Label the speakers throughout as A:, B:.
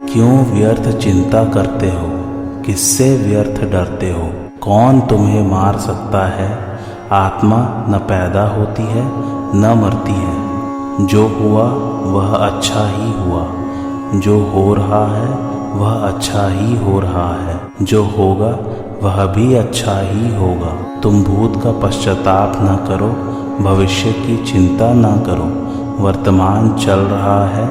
A: क्यों व्यर्थ चिंता करते हो, किससे व्यर्थ डरते हो। कौन तुम्हें मार सकता है। आत्मा न पैदा होती है न मरती है। जो हुआ वह अच्छा ही हुआ, जो हो रहा है वह अच्छा ही हो रहा है, जो होगा वह भी अच्छा ही होगा। तुम भूत का पश्चाताप न करो, भविष्य की चिंता न करो। वर्तमान चल रहा है,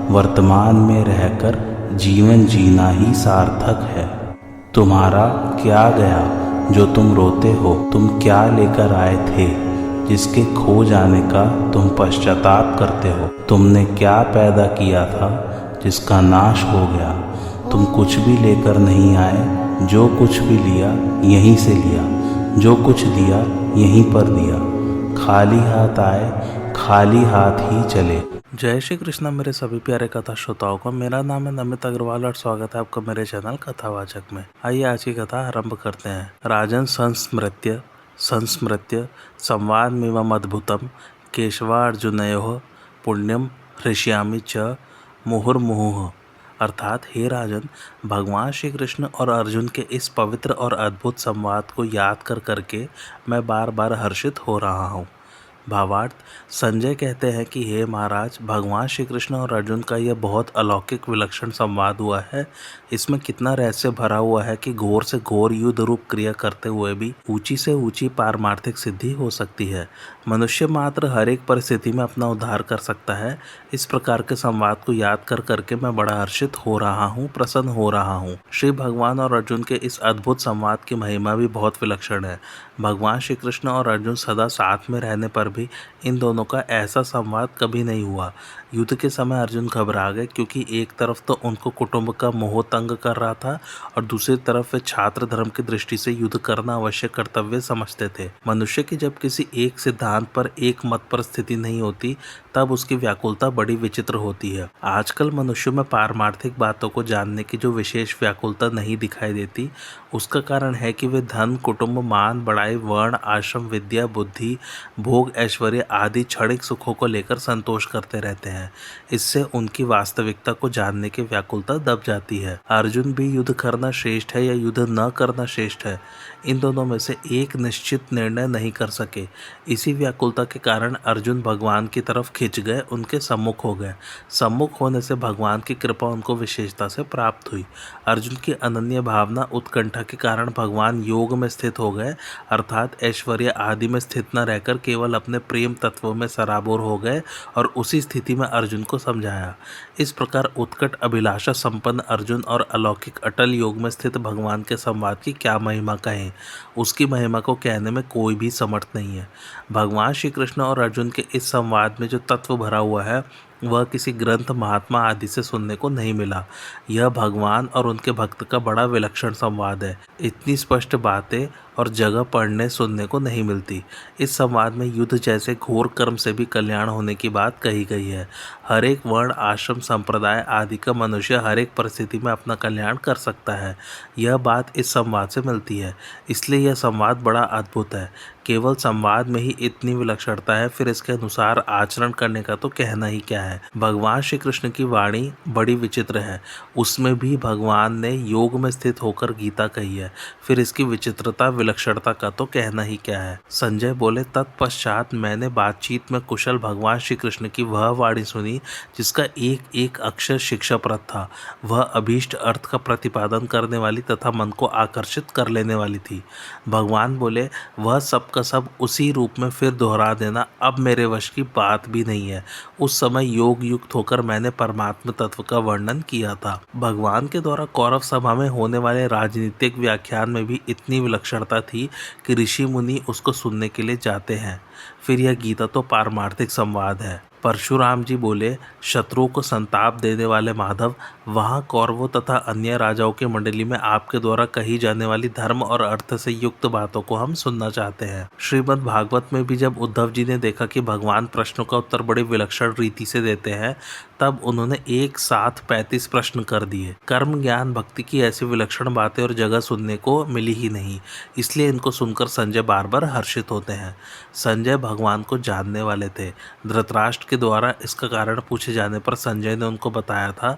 A: वर्तमान में रहकर जीवन जीना ही सार्थक है। तुम्हारा क्या गया जो तुम रोते हो। तुम क्या लेकर आए थे जिसके खो जाने का तुम पश्चाताप करते हो। तुमने क्या पैदा किया था जिसका नाश हो गया। तुम कुछ भी लेकर नहीं आए, जो कुछ भी लिया यहीं से लिया, जो कुछ दिया यहीं पर दिया। खाली हाथ आए, खाली हाथ ही चले।
B: जय श्री कृष्ण मेरे सभी प्यारे कथा श्रोताओं का। मेरा नाम है नमित अग्रवाल और स्वागत है आपका मेरे चैनल कथावाचक में। आइए आज की कथा आरंभ करते हैं। राजन संस्मृत्य संवादमिमम् अद्भुतम केशवार्जुनयोः पुण्यम हृष्यामि च मुहुर्मुहुः। अर्थात हे राजन, भगवान श्री कृष्ण और अर्जुन के इस पवित्र और अद्भुत संवाद को याद कर करके मैं बार बार हर्षित हो रहा हूँ। भावार्थ, संजय कहते हैं कि हे महाराज, भगवान श्री कृष्ण और अर्जुन का यह बहुत अलौकिक विलक्षण संवाद हुआ है। इसमें कितना रहस्य भरा हुआ है कि घोर से घोर युद्ध रूप क्रिया करते हुए भी ऊंची से ऊंची पारमार्थिक सिद्धि हो सकती है। मनुष्य मात्र हर एक परिस्थिति में अपना उद्धार कर सकता है। इस प्रकार के संवाद को याद कर करके मैं बड़ा हर्षित हो रहा हूँ, प्रसन्न हो रहा हूँ। श्री भगवान और अर्जुन के इस अद्भुत संवाद की महिमा भी बहुत विलक्षण है। भगवान श्री कृष्ण और अर्जुन सदा साथ में रहने पर भी इन दोनों का ऐसा संवाद कभी नहीं हुआ। युद्ध के समय अर्जुन घबरा गए क्योंकि एक तरफ तो उनको कुटुंब का मोह तंग कर रहा था और दूसरी तरफ वे छात्र धर्म की दृष्टि से युद्ध करना अवश्य कर्तव्य समझते थे। मनुष्य की जब किसी एक सिद्धांत पर, एक मत पर स्थिति नहीं होती, तब उसकी व्याकुलता बड़ी विचित्र होती है। आजकल मनुष्यों में पारमार्थिक बातों को जानने की जो विशेष व्याकुलता नहीं दिखाई देती, उसका कारण है कि वे धन, कुटुंब, मान, बड़ाई, वर्ण, आश्रम, विद्या, बुद्धि, भोग, ऐश्वर्य आदि क्षणिक सुखों को लेकर संतोष करते रहते हैं। इससे उनकी वास्तविकता को जानने की व्याकुलता दब जाती है। अर्जुन भी युद्ध करना श्रेष्ठ है या युद्ध न करना श्रेष्ठ है, इन दोनों में से एक निश्चित निर्णय नहीं कर सके। इसी व्याकुलता के कारण अर्जुन भगवान की तरफ खिंच गए, उनके सम्मुख हो गए। सम्मुख होने से भगवान की कृपा उनको विशेषता से प्राप्त हुई। अर्जुन की अनन्य भावना, उत्कंठा के कारण भगवान योग में स्थित हो गए, अर्थात ऐश्वर्य आदि में स्थित न रहकर केवल अपने प्रेम तत्व में सराबोर हो गए और उसी स्थिति में अर्जुन को समझाया। इस प्रकार उत्कट अभिलाषा संपन्न अर्जुन और अलौकिक अटल योग में स्थित भगवान के संवाद की क्या महिमा कहें। उसकी महिमा को कहने में कोई भी समर्थ नहीं है। भगवान श्री कृष्ण और अर्जुन के इस संवाद में जो तत्व भरा हुआ है वह किसी ग्रंथ, महात्मा आदि से सुनने को नहीं मिला। यह भगवान और उनके भक्त का बड़ा विलक्षण संवाद है। इतनी स्पष्ट बातें और जगह पढ़ने सुनने को नहीं मिलती। इस संवाद में युद्ध जैसे घोर कर्म से भी कल्याण होने की बात कही गई है। हर एक वर्ण, आश्रम, संप्रदाय आदि का मनुष्य हर एक परिस्थिति में अपना कल्याण कर सकता है, यह बात इस संवाद से मिलती है। इसलिए यह संवाद बड़ा अद्भुत है। केवल संवाद में ही इतनी विलक्षणता है, फिर इसके अनुसार आचरण करने का तो कहना ही क्या है। भगवान श्री कृष्ण की वाणी बड़ी विचित्र है। उसमें भी भगवान ने योग में स्थित होकर गीता कही है, फिर इसकी विचित्रता, विलक्षणता का तो कहना ही क्या है। संजय बोले, तत्पश्चात मैंने बातचीत में कुशल भगवान श्री कृष्ण की वह वाणी सुनी जिसका एक एक अक्षर शिक्षाप्रद था। वह अभीष्ट अर्थ का प्रतिपादन करने वाली तथा मन को आकर्षित कर लेने वाली थी। भगवान बोले, वह सब का सब उसी रूप में फिर दोहरा देना अब मेरे वश की बात भी नहीं है। उस समय योग युक्त होकर मैंने परमात्मा तत्व का वर्णन किया था। भगवान के द्वारा कौरव सभा में होने वाले राजनीतिक व्याख्यान में भी इतनी विलक्षणता थी कि ऋषि मुनि उसको सुनने के लिए जाते हैं। फिर यह गीता तो पारमार्थिक संवाद है। परशुराम जी बोले, शत्रुओं को संताप देने वाले माधव, वहाँ कौरवों तथा अन्य राजाओं की मंडली में आपके द्वारा कही जाने वाली धर्म और अर्थ से युक्त बातों को हम सुनना चाहते हैं। श्रीमद् भागवत में भी जब उद्धव जी ने देखा कि भगवान प्रश्नों का उत्तर बड़ी विलक्षण रीति से देते हैं, तब उन्होंने एक साथ 35 प्रश्न कर दिए। कर्म, ज्ञान, भक्ति की ऐसी विलक्षण बातें और जगह सुनने को मिली ही नहीं, इसलिए इनको सुनकर संजय बार बार हर्षित होते हैं। संजय भगवान को जानने वाले थे। धृतराष्ट्र के द्वारा इसका कारण पूछे जाने पर संजय ने उनको बताया था,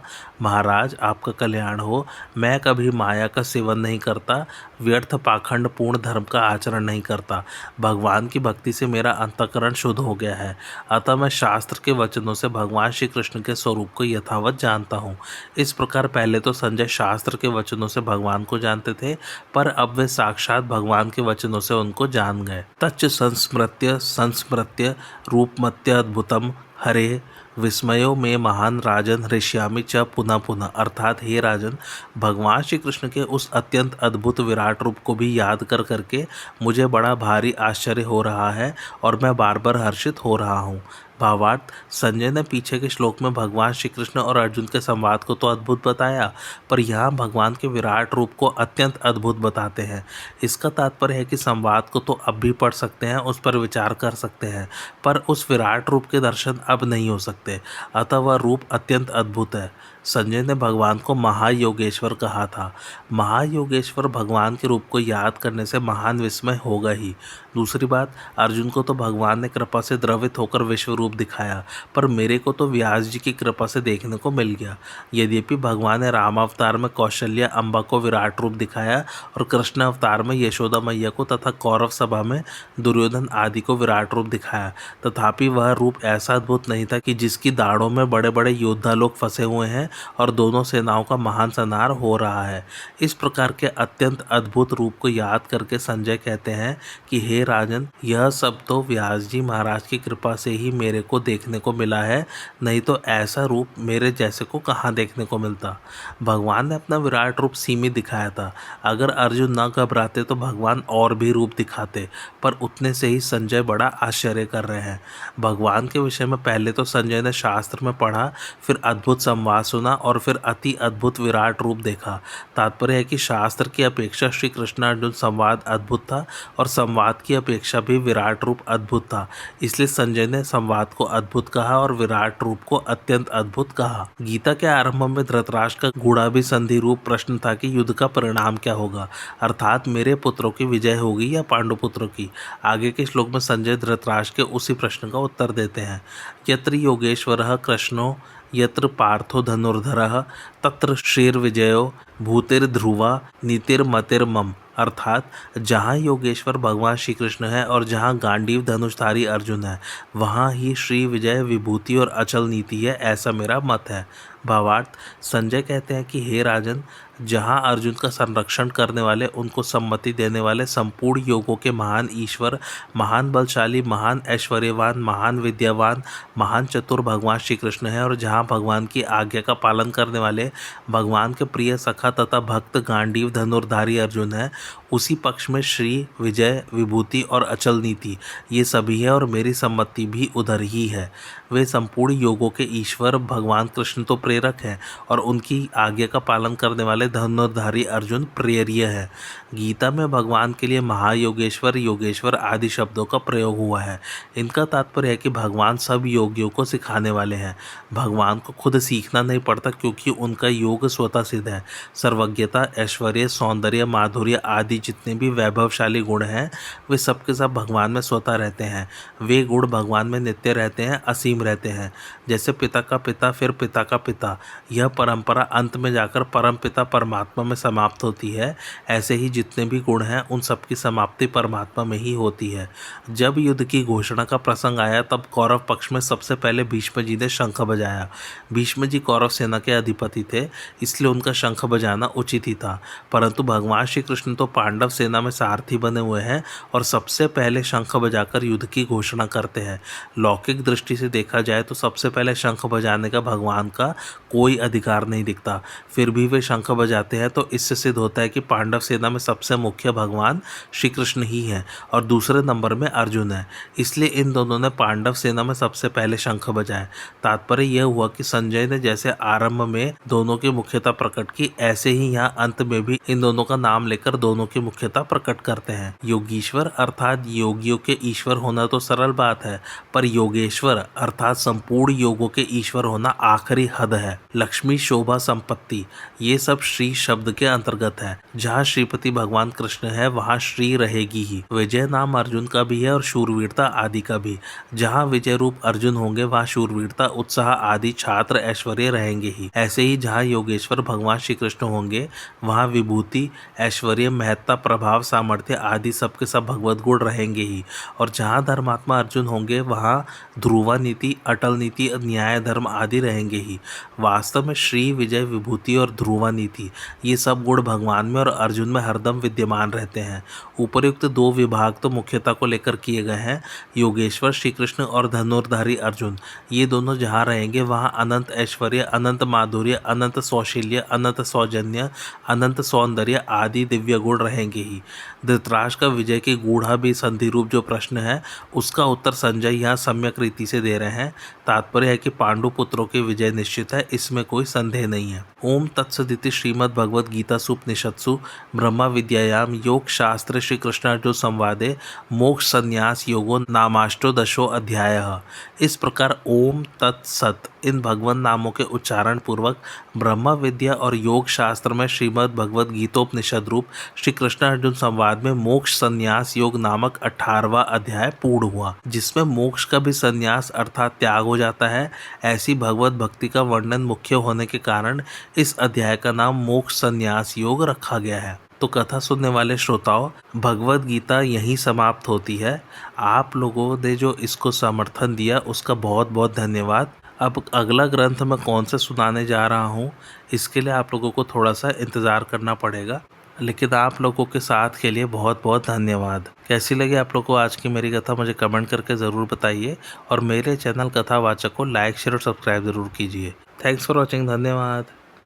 B: महाराज आपका कल्याण हो। मैं कभी माया का सेवन नहीं करता, व्यर्थ पाखंड पूर्ण धर्म का आचरण नहीं करता। भगवान की भक्ति से मेरा अंतःकरण शुद्ध हो गया है, अतः मैं शास्त्र के वचनों से भगवान श्री कृष्ण के स्वरूप को यथावत जानता हूँ। इस प्रकार पहले तो संजय शास्त्र के वचनों से भगवान को जानते थे, पर अब वे साक्षात भगवान के वचनों से उनको जान गए। तच्च संस्मृत्य संस्मृत्य रूपमत्य अद्भुतम हरे विस्मयो में महान राजन हृष्यामि च पुनः पुनः। अर्थात हे राजन, भगवान श्री कृष्ण के उस अत्यंत अद्भुत विराट रूप को भी याद कर करके मुझे बड़ा भारी आश्चर्य हो रहा है और मैं बार बार हर्षित हो रहा हूँ। भावार्थ, संजय ने पीछे के श्लोक में भगवान श्री कृष्ण और अर्जुन के संवाद को तो अद्भुत बताया, पर यहाँ भगवान के विराट रूप को अत्यंत अद्भुत बताते हैं। इसका तात्पर्य है कि संवाद को तो अब भी पढ़ सकते हैं, उस पर विचार कर सकते हैं, पर उस विराट रूप के दर्शन अब नहीं हो सकते, अतः वह रूप अत्यंत अद्भुत है। संजय ने भगवान को महायोगेश्वर कहा था। महायोगेश्वर भगवान के रूप को याद करने से महान विस्मय होगा ही। दूसरी बात, अर्जुन को तो भगवान ने कृपा से द्रवित होकर विश्व रूप दिखाया, पर मेरे को तो व्यास जी की कृपा से देखने को मिल गया। यद्यपि भगवान ने राम अवतार में कौशल्या अम्बा को विराट रूप दिखाया और कृष्ण अवतार में यशोदा मैया को तथा कौरव सभा में दुर्योधन आदि को विराट रूप दिखाया, तथापि वह रूप ऐसा अद्भुत नहीं था कि जिसकी दाढ़ों में बड़े बड़े योद्धा लोग फंसे हुए हैं और दोनों सेनाओं का महान संहार हो रहा है। इस प्रकार के अत्यंत अद्भुत रूप को याद करके संजय कहते हैं कि हे राजन, यह सब तो व्यास जी महाराज की कृपा से ही मेरे को देखने को मिला है, नहीं तो ऐसा रूप मेरे जैसे को कहाँ देखने को मिलता। भगवान ने अपना विराट रूप सीमित दिखाया था। अगर अर्जुन न घबराते तो भगवान और भी रूप दिखाते, पर उतने से ही संजय बड़ा आश्चर्य कर रहे हैं। भगवान के विषय में पहले तो संजय ने शास्त्र में पढ़ा, फिर अद्भुत संवाद सुना और फिर अति अद्भुत विराट रूप देखा। तात्पर्य है कि शास्त्र की अपेक्षा श्री कृष्ण अर्जुन संवाद अद्भुत था और संवाद की अपेक्षा भी विराट रूप अद्भुत था। इसलिए संजय ने संवाद को अद्भुत कहा और विराट रूप को अत्यंत अद्भुत कहा। गीता के आरंभ में धृतराष्ट्र का गूढ़ाभिसंधि रूप प्रश्न था कि युद्ध का परिणाम क्या होगा, अर्थात मेरे पुत्रों की विजय होगी या पांडु पुत्रों की। आगे के श्लोक में संजय धृतराष्ट्र के उसी प्रश्न का उत्तर देते हैं। यत्र योगेश्वरः कृष्णो यत्र पार्थो धनुर्धरः तत्र श्रीर्विजयो भूतिर्ध्रुवा नीतिर्मतिर्मम। अर्थात जहाँ योगेश्वर भगवान श्री कृष्ण है और जहाँ गांडीव धनुषधारी अर्जुन है, वहाँ ही श्री विजय विभूति और अचल नीति है, ऐसा मेरा मत है। भावार्थ, संजय कहते हैं कि हे राजन, जहाँ अर्जुन का संरक्षण करने वाले, उनको सम्मति देने वाले संपूर्ण योगों के महान ईश्वर, महान बलशाली, महान ऐश्वर्यवान, महान विद्यावान, महान चतुर भगवान श्री कृष्ण है और जहाँ भगवान की आज्ञा का पालन करने वाले भगवान के प्रिय सखा तथा भक्त गांडीव धनुर्धारी अर्जुन है, उसी पक्ष में श्री विजय विभूति और अचल नीति ये सभी है और मेरी सम्मति भी उधर ही है। वे संपूर्ण योगों के ईश्वर भगवान कृष्ण तो प्रेरक हैं और उनकी आज्ञा का पालन करने वाले धनुर्धारी अर्जुन प्रेर्य है। गीता में भगवान के लिए महायोगेश्वर, योगेश्वर आदि शब्दों का प्रयोग हुआ है। इनका तात्पर्य है कि भगवान सब योगियों को सिखाने वाले हैं। भगवान को खुद सीखना नहीं पड़ता क्योंकि उनका योग स्वतः सिद्ध है। सर्वज्ञता, ऐश्वर्य, सौंदर्य, माधुर्य आदि जितने भी वैभवशाली गुण हैं, वे सबके सब भगवान में स्वतः रहते हैं। वे गुण भगवान में नित्य रहते हैं, असीम रहते हैं। जैसे पिता का पिता फिर पिता का पिता, यह परंपरा अंत में जाकर परम पिता परमात्मा में समाप्त होती है, ऐसे ही जितने भी गुण हैं उन सबकी समाप्ति परमात्मा में ही होती है। जब युद्ध की घोषणा का प्रसंग आया तब कौरव पक्ष में सबसे पहले भीष्म जी ने शंख बजाया। भीष्म जी कौरव सेना के अधिपति थे, इसलिए उनका शंख बजाना उचित ही था, परंतु भगवान श्री कृष्ण तो पांडव सेना में सारथी बने हुए हैं और सबसे पहले शंख बजाकर युद्ध की घोषणा करते हैं। लौकिक दृष्टि से देखा जाए तो सबसे पहले शंख बजाने का भगवान का कोई अधिकार नहीं दिखता, फिर भी वे शंख बजाते हैं, तो इससे सिद्ध होता है कि पांडव सेना में सबसे मुख्य भगवान श्री कृष्ण ही हैं और दूसरे नंबर में अर्जुन है। इसलिए इन दोनों ने पांडव सेना में सबसे पहले शंख बजाए। तात्पर्य यह हुआ कि संजय ने जैसे आरंभ में दोनों की मुख्यता प्रकट की, ऐसे ही यहाँ अंत में भी इन दोनों का नाम लेकर दोनों दोनों की मुख्यता प्रकट करते हैं। योगीश्वर अर्थात योगियों के ईश्वर होना तो सरल बात है, पर योगेश्वर अर्थात संपूर्ण योगों के ईश्वर होना आखिरी हद है। लक्ष्मी, शोभा, संपत्ति ये सब श्री शब्द के अंतर्गत है। जहाँ श्रीपति भगवान कृष्ण है वहाँ श्री रहेगी ही। विजय नाम अर्जुन का भी है और शूरवीरता आदि का भी। जहाँ विजय रूप अर्जुन होंगे वहाँ शूरवीरता, उत्साह आदि छात्र ऐश्वर्य रहेंगे ही। ऐसे ही जहाँ योगेश्वर भगवान श्री कृष्ण होंगे वहाँ विभूति, ऐश्वर्य, महत्ता, प्रभाव, सामर्थ्य आदि सबके सब भगवत गुण रहेंगे ही। और जहाँ धर्मात्मा अर्जुन होंगे वहाँ ध्रुवा नीति, अटल नीति, न्याय, धर्म आदि रहेंगे ही। वास्तव में श्री, विजय, विभूति और ध्रुवा नीति ये सब गुण भगवान में और अर्जुन में हरदम विद्यमान रहते हैं। उपयुक्त दो विभाग तो मुख्यता को लेकर किए गए हैं। योगेश्वर श्री कृष्ण और धनुर्धारी अर्जुन ये दोनों जहाँ रहेंगे वहाँ अनंत ऐश्वर्य, अनंत माधुर्य, अनंत सौशील्य, अनंत सौजन्य, अनंत सौंदर्य आदि दिव्य गुण रहेंगे ही। धृतराष्ट्र का विजय के गूढ़ा भी संधि रूप जो प्रश्न है उसका उत्तर संजय यहाँ सम्यक रीति से दे रहे हैं। तात्पर्य है कि पांडु पुत्रों के विजय निश्चित है, इसमें कोई संदेह नहीं है। ओम तत्सदिति श्रीमद् भगवद गीता उपनिषत्सु ब्रह्मा विद्यायाम योग शास्त्र श्री कृष्णार्जुन संवादे मोक्ष संन्यास योगो नामाष्टोदशो अध्यायः। इस प्रकार ओम तत्सत इन भगवान नामों के उच्चारण पूर्वक ब्रह्मा विद्या और योग शास्त्र में श्रीमद् भगवद गीतोपनिषद रूप श्री कृष्ण अर्जुन संवाद में मोक्ष संन्यास योग नामक 18वां अध्याय पूर्ण हुआ, जिसमें मोक्ष का भी संन्यास अर्थात त्याग हो जाता है। ऐसी भगवत भक्ति का वर्णन मुख्य होने के कारण इस अध्याय का नाम मोक्ष संन्यास योग रखा गया है। तो कथा सुनने वाले श्रोताओं, भगवत गीता यहीं समाप्त होती है। आप लोगों ने जो इसको समर्थन दिया उसका बहुत बहुत धन्यवाद। अब अगला ग्रंथ मैं कौन से सुनाने जा रहा हूँ इसके लिए आप लोगों को थोड़ा सा इंतज़ार करना पड़ेगा, लेकिन आप लोगों के साथ के लिए बहुत बहुत धन्यवाद। कैसी लगी आप लोगों को आज की मेरी कथा मुझे कमेंट करके ज़रूर बताइए और मेरे चैनल कथावाचक को लाइक, शेयर और सब्सक्राइब ज़रूर कीजिए। Thanks for watching. धन्यवाद।